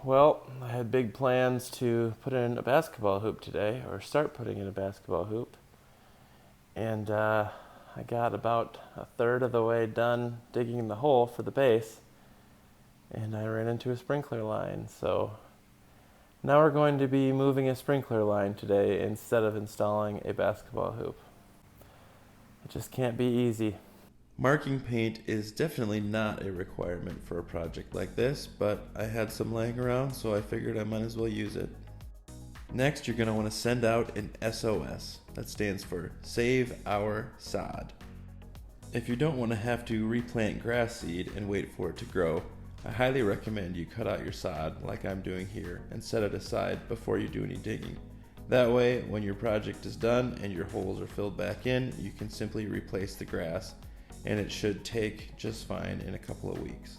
Well, I had big plans to put in a basketball hoop today, or start putting in a basketball hoop. And I got about a third of the way done digging the hole for the base, and I ran into a sprinkler line. So now we're going to be moving a sprinkler line today instead of installing a basketball hoop. It just can't be easy. Marking paint is definitely not a requirement for a project like this, but I had some laying around, so I figured I might as well use it. Next, you're going to want to send out an SOS. That stands for Save Our Sod. If you don't want to have to replant grass seed and wait for it to grow, I highly recommend you cut out your sod like I'm doing here and set it aside before you do any digging. That way, when your project is done and your holes are filled back in, you can simply replace the grass, and it should take just fine in a couple of weeks.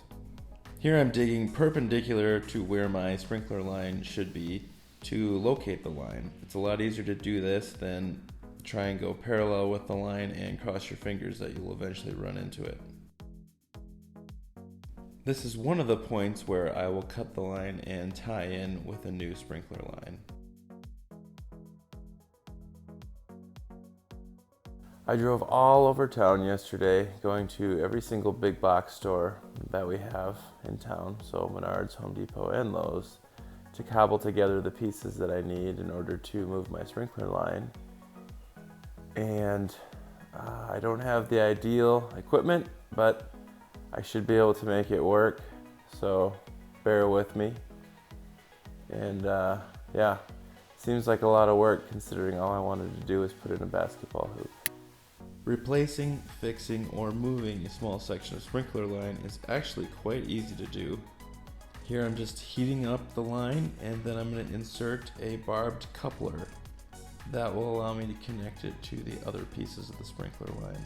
Here I'm digging perpendicular to where my sprinkler line should be to locate the line. It's a lot easier to do this than try and go parallel with the line and cross your fingers that you'll eventually run into it. This is one of the points where I will cut the line and tie in with a new sprinkler line. I drove all over town yesterday, going to every single big box store that we have in town, so Menards, Home Depot, and Lowe's, to cobble together the pieces that I need in order to move my sprinkler line. And I don't have the ideal equipment, but I should be able to make it work, so bear with me. And yeah, seems like a lot of work considering all I wanted to do was put in a basketball hoop. Replacing, fixing, or moving a small section of sprinkler line is actually quite easy to do. Here I'm just heating up the line, and then I'm going to insert a barbed coupler. That will allow me to connect it to the other pieces of the sprinkler line.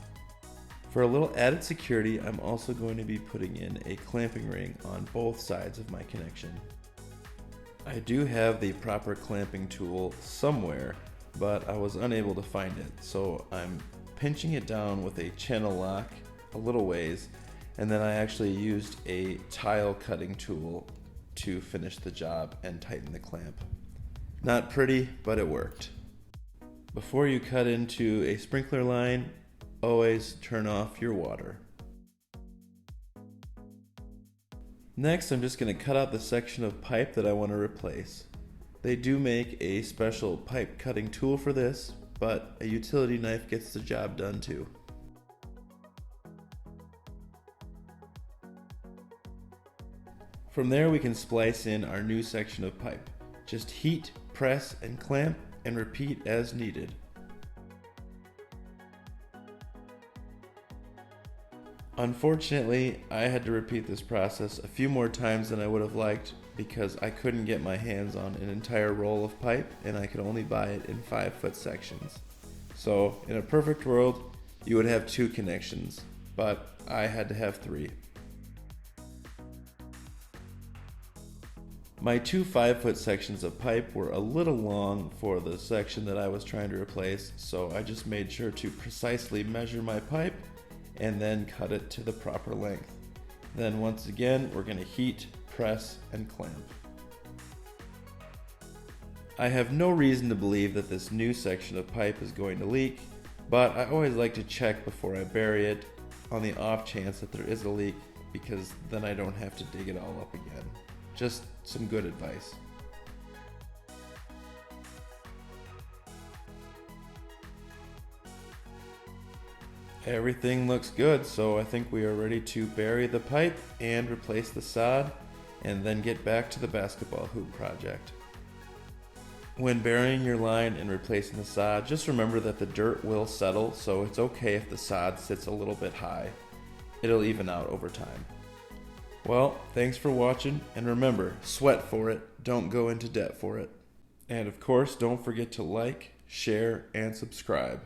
For a little added security, I'm also going to be putting in a clamping ring on both sides of my connection. I do have the proper clamping tool somewhere, but I was unable to find it, so I'm pinching it down with a channel lock a little ways, and then I actually used a tile cutting tool to finish the job and tighten the clamp. Not pretty, but it worked. Before you cut into a sprinkler line, always turn off your water. Next, I'm just going to cut out the section of pipe that I want to replace. They do make a special pipe cutting tool for this, but a utility knife gets the job done too. From there we can splice in our new section of pipe. Just heat, press, and clamp, and repeat as needed. Unfortunately, I had to repeat this process a few more times than I would have liked because I couldn't get my hands on an entire roll of pipe and I could only buy it in 5-foot sections. So in a perfect world, you would have 2 connections, but I had to have 3. My 2 5-foot sections of pipe were a little long for the section that I was trying to replace, so I just made sure to precisely measure my pipe and then cut it to the proper length. Then once again, we're going to heat, press, and clamp. I have no reason to believe that this new section of pipe is going to leak, but I always like to check before I bury it on the off chance that there is a leak, because then I don't have to dig it all up again. Just some good advice. Everything looks good, so I think we are ready to bury the pipe and replace the sod, and then get back to the basketball hoop project. When burying your line and replacing the sod, just remember that the dirt will settle, so it's okay if the sod sits a little bit high. It'll even out over time. Well, thanks for watching, and remember, sweat for it, don't go into debt for it. And of course, don't forget to like, share, and subscribe.